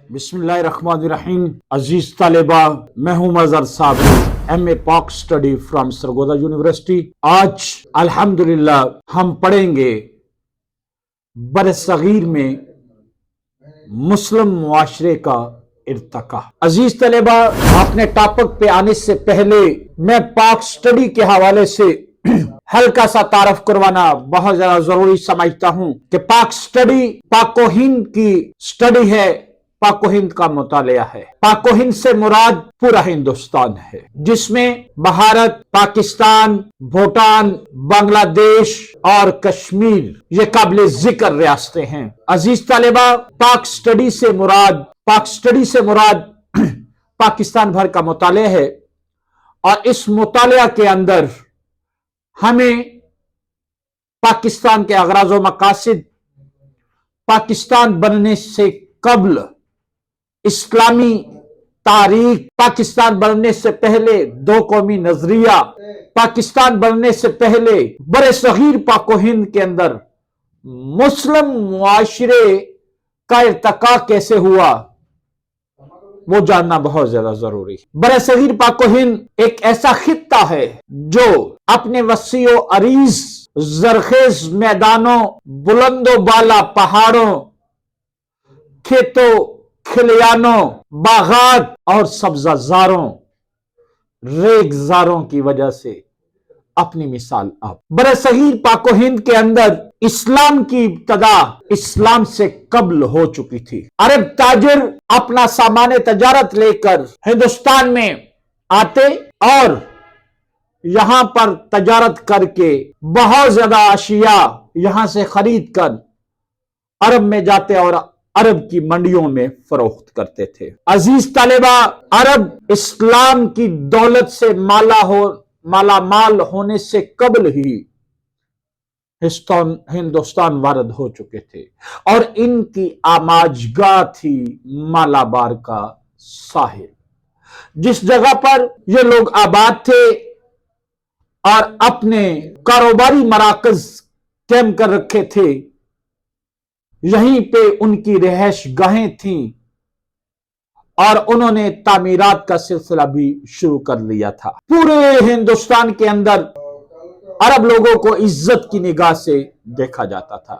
بسم اللہ الرحمن الرحیم۔ عزیز طالبہ، میں ہوں مظہر صابری، ایم اے پاک سٹڈی فرام سرگودا یونیورسٹی۔ آج الحمدللہ ہم پڑھیں گے برصغیر میں مسلم معاشرے کا ارتقا۔ عزیز طالبہ، اپنے ٹاپک پہ آنے سے پہلے میں پاک سٹڈی کے حوالے سے ہلکا سا تعارف کروانا بہت زیادہ ضروری سمجھتا ہوں کہ پاک سٹڈی پاک و ہند کی سٹڈی ہے، پاک و ہند کا مطالعہ ہے۔ پاک و ہند سے مراد پورا ہندوستان ہے، جس میں بھارت، پاکستان، بھوٹان، بنگلہ دیش اور کشمیر یہ قابل ذکر ریاستیں ہیں۔ عزیز طالبہ، پاک سٹڈی سے مراد پاکستان بھر کا مطالعہ ہے، اور اس مطالعہ کے اندر ہمیں پاکستان کے اغراض و مقاصد، پاکستان بننے سے قبل اسلامی تاریخ، پاکستان بننے سے پہلے دو قومی نظریہ، پاکستان بننے سے پہلے برصغیر پاک و ہند کے اندر مسلم معاشرے کا ارتقا کیسے ہوا، وہ جاننا بہت زیادہ ضروری ہے۔ برصغیر پاک و ہند ایک ایسا خطہ ہے جو اپنے وسیع و عریض زرخیز میدانوں، بلند و بالا پہاڑوں، کھیتوں کھلیانوں، باغات اور سبزہ زاروں، ریگزاروں کی وجہ سے اپنی مثال آپ۔ برصغیر پاک و ہند کے اندر اسلام کی ابتدا اسلام سے قبل ہو چکی تھی۔ عرب تاجر اپنا سامان تجارت لے کر ہندوستان میں آتے اور یہاں پر تجارت کر کے بہت زیادہ اشیاء یہاں سے خرید کر عرب میں جاتے اور عرب کی منڈیوں میں فروخت کرتے تھے۔ عزیز طالبہ، عرب اسلام کی دولت سے مالا مال ہونے سے قبل ہی ہندوستان وارد ہو چکے تھے، اور ان کی آماجگاہ تھی مالابار کا ساحل، جس جگہ پر یہ لوگ آباد تھے اور اپنے کاروباری مراکز قائم کر رکھے تھے۔ یہیں پہ ان کی رہائش گاہیں تھیں، اور انہوں نے تعمیرات کا سلسلہ بھی شروع کر لیا تھا۔ پورے ہندوستان کے اندر عرب لوگوں کو عزت کی نگاہ سے دیکھا جاتا تھا،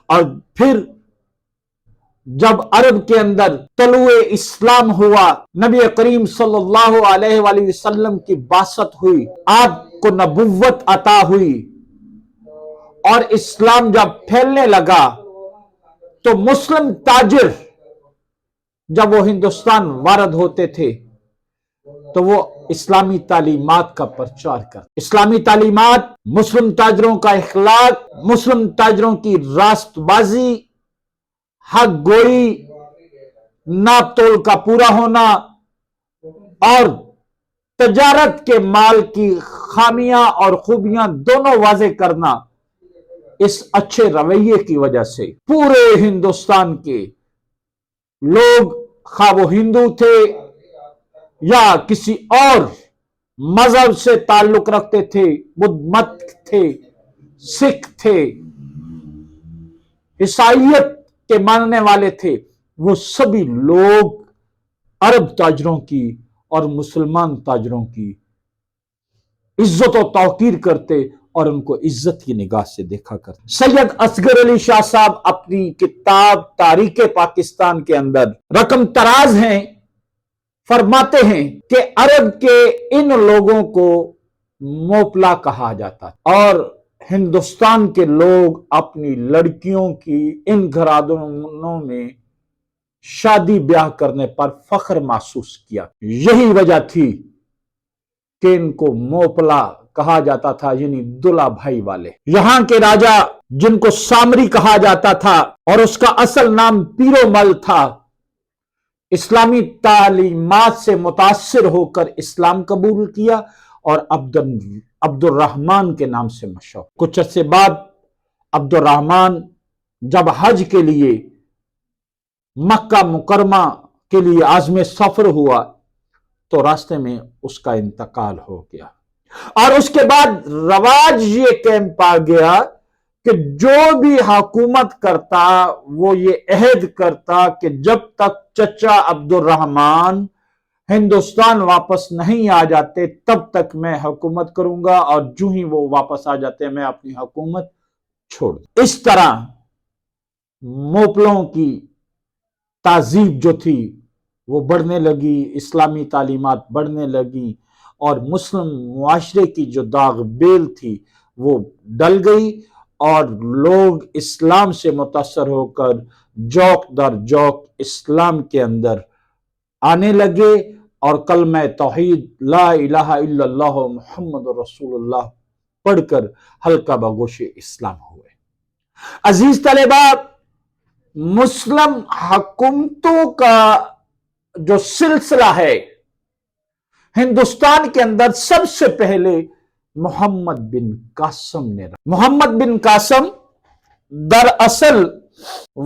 اور پھر جب عرب کے اندر طلوع اسلام ہوا، نبی کریم صلی اللہ علیہ وآلہ وسلم کی بعثت ہوئی، آپ کو نبوت عطا ہوئی، اور اسلام جب پھیلنے لگا تو مسلم تاجر جب وہ ہندوستان وارد ہوتے تھے تو وہ اسلامی تعلیمات کا پرچار کرتے۔ اسلامی تعلیمات، مسلم تاجروں کا اخلاق، مسلم تاجروں کی راست بازی، حق گوئی، ناپ تول کا پورا ہونا، اور تجارت کے مال کی خامیاں اور خوبیاں دونوں واضح کرنا، اس اچھے رویے کی وجہ سے پورے ہندوستان کے لوگ، خواہ وہ ہندو تھے یا کسی اور مذہب سے تعلق رکھتے تھے، بدھ مت تھے، سکھ تھے، عیسائیت کے ماننے والے تھے، وہ سبھی لوگ عرب تاجروں کی اور مسلمان تاجروں کی عزت و توقیر کرتے اور ان کو عزت کی نگاہ سے دیکھا کرتے۔ سید اصغر علی شاہ صاحب اپنی کتاب تاریخ پاکستان کے اندر رقم تراز ہیں، فرماتے ہیں کہ عرب کے ان لوگوں کو موپلا کہا جاتا، اور ہندوستان کے لوگ اپنی لڑکیوں کی ان گھرانوں میں شادی بیاہ کرنے پر فخر محسوس کیا۔ یہی وجہ تھی کہ ان کو موپلا کہا جاتا تھا، یعنی دلہا بھائی والے۔ یہاں کے راجا، جن کو سامری کہا جاتا تھا اور اس کا اصل نام پیرو مل تھا، اسلامی تعلیمات سے متاثر ہو کر اسلام قبول کیا اور عبد الرحمن کے نام سے مشہور۔ کچھ عرصے بعد عبد الرحمن جب حج کے لیے مکہ مکرمہ کے لیے عازم سفر ہوا تو راستے میں اس کا انتقال ہو گیا، اور اس کے بعد رواج یہ قائم پا گیا کہ جو بھی حکومت کرتا وہ یہ عہد کرتا کہ جب تک چچا عبد الرحمان ہندوستان واپس نہیں آ جاتے تب تک میں حکومت کروں گا، اور جو ہی وہ واپس آ جاتے میں اپنی حکومت چھوڑ دوں۔ اس طرح موپلوں کی تہذیب جو تھی وہ بڑھنے لگی، اسلامی تعلیمات بڑھنے لگی، اور مسلم معاشرے کی جو داغ بیل تھی وہ ڈل گئی، اور لوگ اسلام سے متاثر ہو کر جوک در جوک اسلام کے اندر آنے لگے، اور کلمہ توحید لا الہ الا اللہ محمد رسول اللہ پڑھ کر حلقہ بگوش اسلام ہوئے۔ عزیز طلبہ، مسلم حکومتوں کا جو سلسلہ ہے ہندوستان کے اندر سب سے پہلے محمد بن قاسم نے رکھا۔ محمد بن قاسم دراصل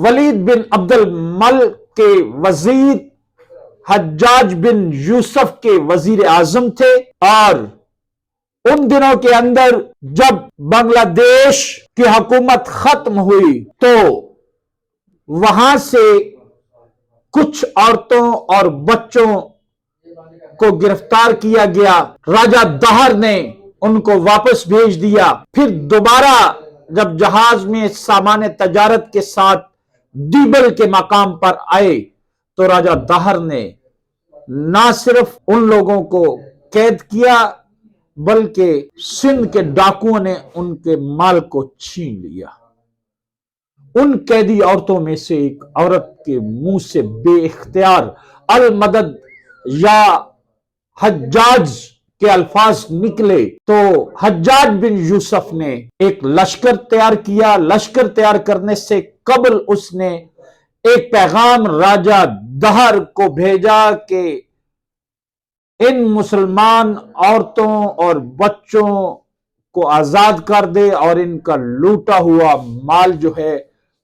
ولید بن عبد الملک کے وزیر حجاج بن یوسف کے وزیر اعظم تھے، اور ان دنوں کے اندر جب بنگلہ دیش کی حکومت ختم ہوئی تو وہاں سے کچھ عورتوں اور بچوں کو گرفتار کیا گیا، راجہ دہر نے ان کو واپس بھیج دیا۔ پھر دوبارہ جب جہاز میں سامان تجارت کے ساتھ دیبل کے مقام پر آئے تو راجہ دہر نے نہ صرف ان لوگوں کو قید کیا بلکہ سندھ کے ڈاکوؤں نے ان کے مال کو چھین لیا۔ ان قیدی عورتوں میں سے ایک عورت کے منہ سے بے اختیار المدد یا حجاج کے الفاظ نکلے تو حجاج بن یوسف نے ایک لشکر تیار کیا۔ لشکر تیار کرنے سے قبل اس نے ایک پیغام راجہ دہر کو بھیجا کہ ان مسلمان عورتوں اور بچوں کو آزاد کر دے اور ان کا لوٹا ہوا مال جو ہے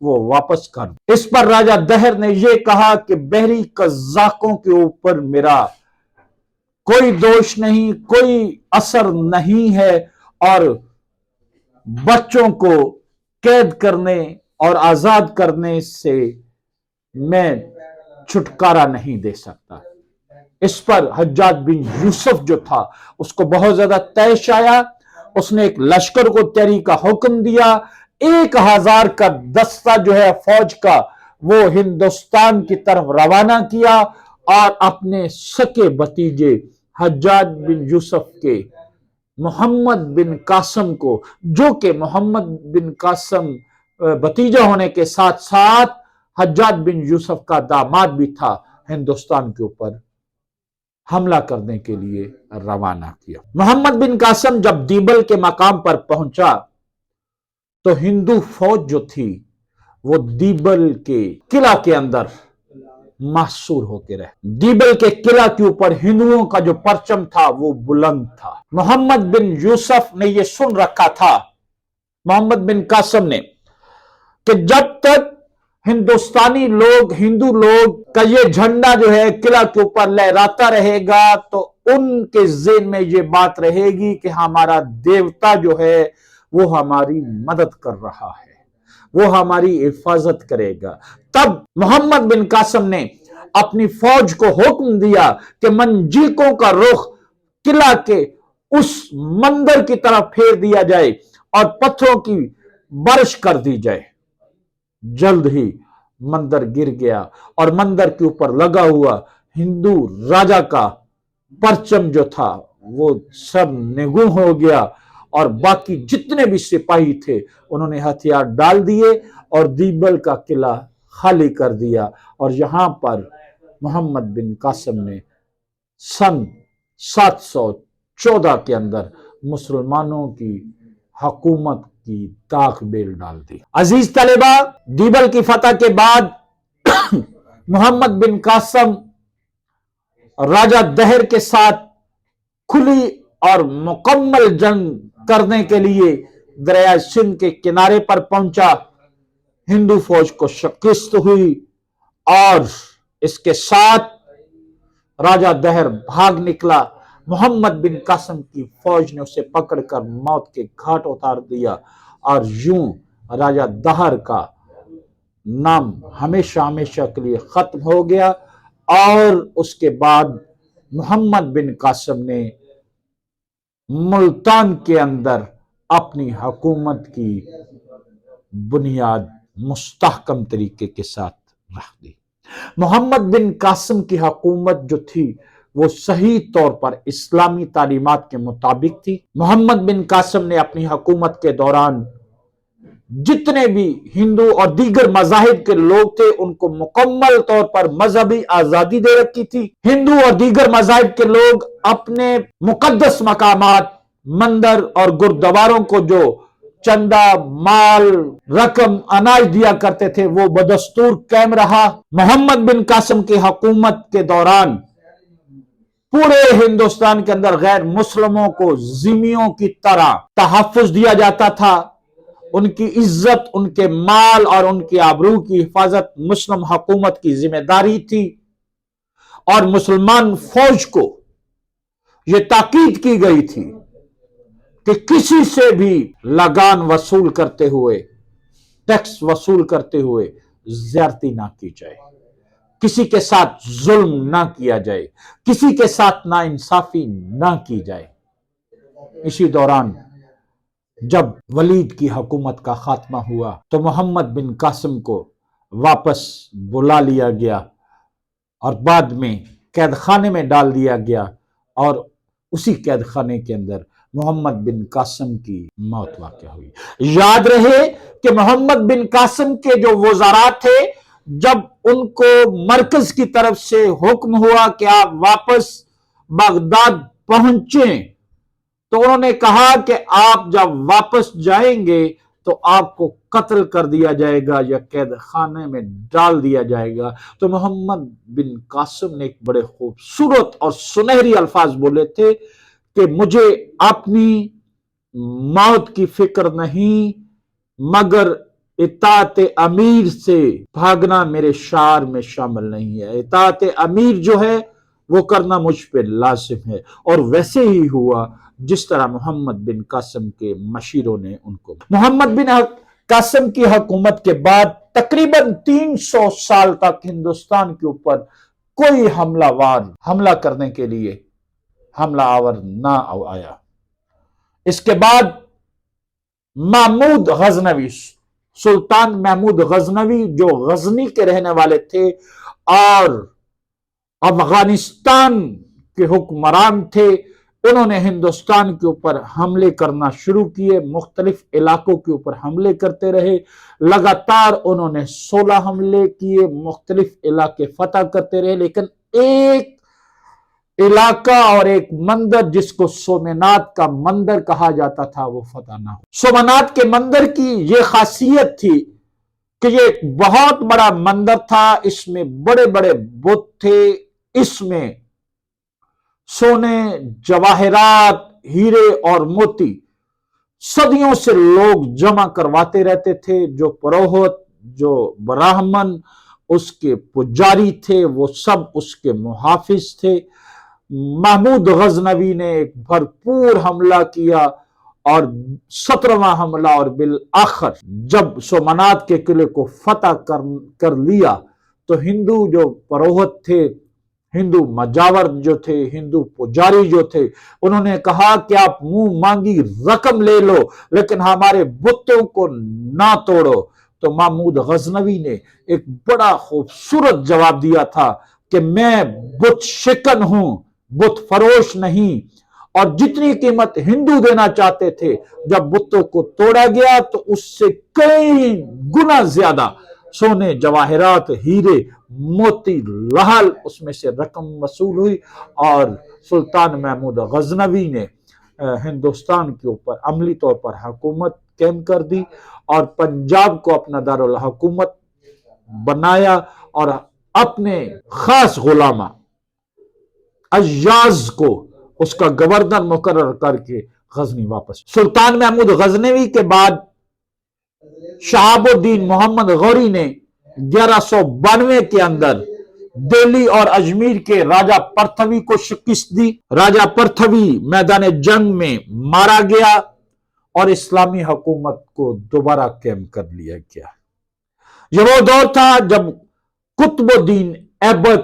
وہ واپس کر دے۔ اس پر راجہ دہر نے یہ کہا کہ بحری قزاقوں کے اوپر میرا کوئی دوش نہیں، کوئی اثر نہیں ہے، اور بچوں کو قید کرنے اور آزاد کرنے سے میں چھٹکارا نہیں دے سکتا۔ اس پر حجاج بن یوسف جو تھا اس کو بہت زیادہ طیش آیا۔ اس نے ایک لشکر کو تحریک کا حکم دیا، 1000 کا دستہ جو ہے فوج کا وہ ہندوستان کی طرف روانہ کیا، اور اپنے سکے بھتیجے حجاج بن یوسف کے محمد بن قاسم کو، جو کہ محمد بن قاسم بھتیجا ہونے کے ساتھ ساتھ حجاج بن یوسف کا داماد بھی تھا، ہندوستان کے اوپر حملہ کرنے کے لیے روانہ کیا۔ محمد بن قاسم جب دیبل کے مقام پر پہنچا تو ہندو فوج جو تھی وہ دیبل کے قلعہ کے اندر محصور ہو کے رہے۔ دیبل کے قلعہ کے اوپر ہندوؤں کا جو پرچم تھا وہ بلند تھا۔ محمد بن یوسف نے یہ سن رکھا تھا، محمد بن قاسم نے، کہ جب تک ہندوستانی لوگ، ہندو لوگ کا یہ جھنڈا جو ہے قلعہ کے اوپر لہراتا رہے گا تو ان کے ذہن میں یہ بات رہے گی کہ ہمارا دیوتا جو ہے وہ ہماری مدد کر رہا ہے، وہ ہماری حفاظت کرے گا۔ تب محمد بن قاسم نے اپنی فوج کو حکم دیا کہ منجیکوں کا رخ قلعہ کے اس مندر کی طرف پھیر دیا جائے اور پتھروں کی بارش کر دی جائے۔ جلد ہی مندر گر گیا، اور مندر کے اوپر لگا ہوا ہندو راجہ کا پرچم جو تھا وہ سب نگوں ہو گیا، اور باقی جتنے بھی سپاہی تھے انہوں نے ہتھیار ڈال دیے اور دیبل کا قلعہ خالی کر دیا، اور یہاں پر محمد بن قاسم نے سن 714 کے اندر مسلمانوں کی حکومت کی داغ بیل ڈال دی۔ عزیز طلبہ، دیبل کی فتح کے بعد محمد بن قاسم راجہ دہر کے ساتھ کھلی اور مکمل جنگ کرنے کے لیے دریائے سندھ کے کنارے پر پہنچا۔ ہندو فوج کو شکست ہوئی، اور اس کے ساتھ راجہ دہر بھاگ نکلا۔ محمد بن قاسم کی فوج نے اسے پکڑ کر موت کے گھاٹ اتار دیا، اور یوں راجہ دہر کا نام ہمیشہ ہمیشہ کے لیے ختم ہو گیا، اور اس کے بعد محمد بن قاسم نے ملتان کے اندر اپنی حکومت کی بنیاد مستحکم طریقے کے ساتھ رکھ دی۔ محمد بن قاسم کی حکومت جو تھی وہ صحیح طور پر اسلامی تعلیمات کے مطابق تھی۔ محمد بن قاسم نے اپنی حکومت کے دوران جتنے بھی ہندو اور دیگر مذاہب کے لوگ تھے ان کو مکمل طور پر مذہبی آزادی دے رکھی تھی۔ ہندو اور دیگر مذاہب کے لوگ اپنے مقدس مقامات، مندر اور گردواروں کو جو چندہ، مال، رقم، اناج دیا کرتے تھے وہ بدستور قائم رہا۔ محمد بن قاسم کی حکومت کے دوران پورے ہندوستان کے اندر غیر مسلموں کو ذمیوں کی طرح تحفظ دیا جاتا تھا۔ ان کی عزت، ان کے مال اور ان کی آبرو کی حفاظت مسلم حکومت کی ذمہ داری تھی، اور مسلمان فوج کو یہ تاکید کی گئی تھی کہ کسی سے بھی لگان وصول کرتے ہوئے، ٹیکس وصول کرتے ہوئے زیادتی نہ کی جائے، کسی کے ساتھ ظلم نہ کیا جائے، کسی کے ساتھ ناانصافی نہ کی جائے۔ اسی دوران جب ولید کی حکومت کا خاتمہ ہوا تو محمد بن قاسم کو واپس بلا لیا گیا اور بعد میں قید خانے میں ڈال دیا گیا، اور اسی قید خانے کے اندر محمد بن قاسم کی موت واقع ہوئی۔ یاد رہے کہ محمد بن قاسم کے جو وزراء تھے، جب ان کو مرکز کی طرف سے حکم ہوا کہ آپ واپس بغداد پہنچیں، تو انہوں نے کہا کہ آپ جب واپس جائیں گے تو آپ کو قتل کر دیا جائے گا یا قید خانے میں ڈال دیا جائے گا۔ تو محمد بن قاسم نے ایک بڑے خوبصورت اور سنہری الفاظ بولے تھے کہ مجھے اپنی موت کی فکر نہیں، مگر اطاعت امیر سے بھاگنا میرے شعار میں شامل نہیں ہے۔ اطاعت امیر جو ہے وہ کرنا مجھ پہ لازم ہے، اور ویسے ہی ہوا جس طرح محمد بن قاسم کے مشیروں نے ان کو۔ محمد بن قاسم کی حکومت کے بعد تقریباً 300 سال تک ہندوستان کے اوپر کوئی حملہ کرنے کے لیے حملہ آور نہ آیا۔ اس کے بعد محمود غزنوی، سلطان محمود غزنوی جو غزنی کے رہنے والے تھے اور افغانستان کے حکمران تھے، انہوں نے ہندوستان کے اوپر حملے کرنا شروع کیے، مختلف علاقوں کے اوپر حملے کرتے رہے۔ لگاتار انہوں نے 16 حملے کیے، مختلف علاقے فتح کرتے رہے، لیکن ایک علاقہ اور ایک مندر جس کو سومنات کا مندر کہا جاتا تھا وہ فتح نہ ہو۔ سومنات کے مندر کی یہ خاصیت تھی کہ یہ ایک بہت بڑا مندر تھا، اس میں بڑے بڑے بت تھے، اس میں سونے، جواہرات، ہیرے اور موتی صدیوں سے لوگ جمع کرواتے رہتے تھے۔ جو پروہت، جو براہمن اس کے پجاری تھے، وہ سب اس کے محافظ تھے۔ محمود غزنوی نے ایک بھرپور حملہ کیا، اور 17واں حملہ، اور بالآخر جب سومنات کے قلعے کو فتح کر لیا تو ہندو جو پروہت تھے، ہندو مجاور جو تھے، ہندو پجاری جو تھے، انہوں نے کہا کہ آپ منہ مانگی رقم لے لو لیکن ہمارے بتوں کو نہ توڑو۔ تو محمود غزنوی نے ایک بڑا خوبصورت جواب دیا تھا کہ میں بت شکن ہوں، بت فروش نہیں، اور جتنی قیمت ہندو دینا چاہتے تھے جب بتوں کو توڑا گیا تو اس سے کئی گنا زیادہ سونے، جواہرات، ہیرے، موتی، لعل، اس میں سے رقم وصول ہوئی، اور سلطان محمود غزنوی نے ہندوستان کے اوپر عملی طور پر حکومت قائم کر دی، اور پنجاب کو اپنا دارالحکومت بنایا، اور اپنے خاص غلامہ ایاز کو اس کا گورنر مقرر کر کے غزنی واپس۔ سلطان محمود غزنوی کے بعد شہاب الدین محمد غوری نے 1192 کے اندر دہلی اور اجمیر کے راجہ پرتھوی کو شکست دی۔ راجہ پرتھوی میدان جنگ میں مارا گیا، اور اسلامی حکومت کو دوبارہ قائم کر لیا گیا۔ یہ وہ دور تھا جب قطب الدین ایبک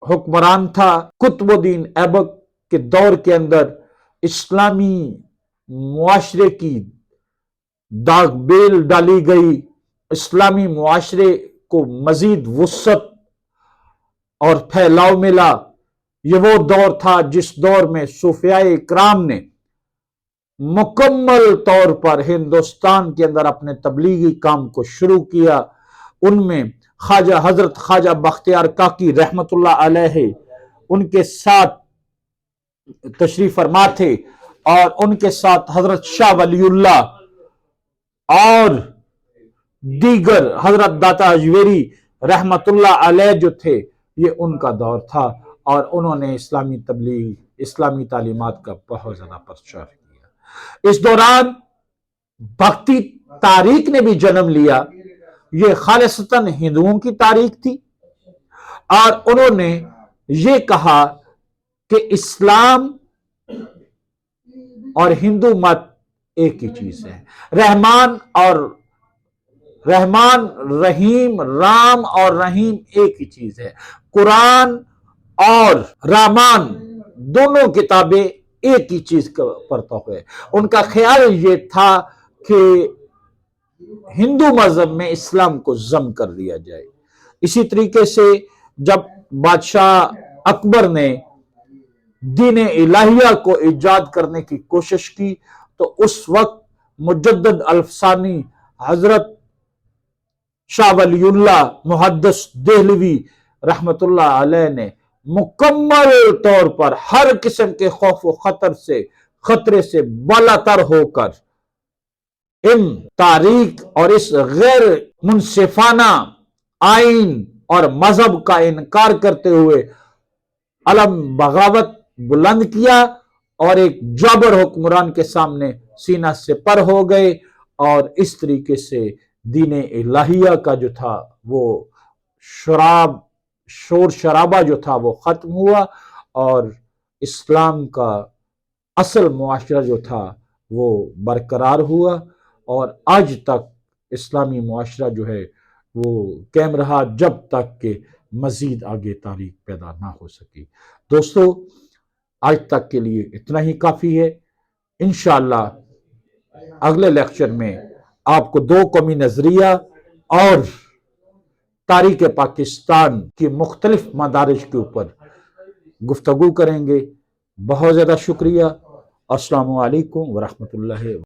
حکمران تھا۔ قطب الدین ایبک کے دور کے اندر اسلامی معاشرے کی داغ بیل ڈالی گئی، اسلامی معاشرے کو مزید وسعت اور پھیلاؤ ملا۔ یہ وہ دور تھا جس دور میں صوفیاء اکرام نے مکمل طور پر ہندوستان کے اندر اپنے تبلیغی کام کو شروع کیا۔ ان میں حضرت خواجہ بختیار کاکی رحمت اللہ علیہ ان کے ساتھ تشریف فرما تھے، اور ان کے ساتھ حضرت شاہ ولی اللہ اور دیگر حضرت داتا اجویری رحمت اللہ علیہ جو تھے، یہ ان کا دور تھا، اور انہوں نے اسلامی تبلیغ، اسلامی تعلیمات کا بہت زیادہ پرچار کیا۔ اس دوران بھکتی تاریخ نے بھی جنم لیا۔ یہ خالصتاً ہندوؤں کی تاریخ تھی، اور انہوں نے یہ کہا کہ اسلام اور ہندو مت ایک ہی چیز ہے۔ رحمان رحیم، رام اور رحیم ایک ہی چیز ہے۔ قرآن اور رامان دونوں کتابیں ایک ہی چیز پر توقع ہے۔ ان کا خیال یہ تھا کہ ہندو مذہب میں اسلام کو ضم کر دیا جائے۔ اسی طریقے سے جب بادشاہ اکبر نے دین الہیہ کو ایجاد کرنے کی کوشش کی، تو اس وقت مجدد الفسانی حضرت شاہ ولی اللہ محدث دہلوی رحمت اللہ علیہ نے مکمل طور پر ہر قسم کے خوف و خطرے سے بالاتر ہو کر ان تاریخ اور اس غیر منصفانہ آئین اور مذہب کا انکار کرتے ہوئے علم بغاوت بلند کیا، اور ایک جابر حکمران کے سامنے سینہ سپر ہو گئے، اور اس طریقے سے دین الہیہ کا جو تھا وہ شور شرابہ جو تھا وہ ختم ہوا، اور اسلام کا اصل معاشرہ جو تھا وہ برقرار ہوا، اور آج تک اسلامی معاشرہ جو ہے وہ قائم رہا، جب تک کہ مزید آگے تاریخ پیدا نہ ہو سکی۔ دوستو، آج تک کے لیے اتنا ہی کافی ہے۔ انشاءاللہ اگلے لیکچر میں آپ کو دو قومی نظریہ اور تاریخ پاکستان کی مختلف مدارج کے اوپر گفتگو کریں گے۔ بہت زیادہ شکریہ۔ السلام علیکم ورحمۃ اللہ۔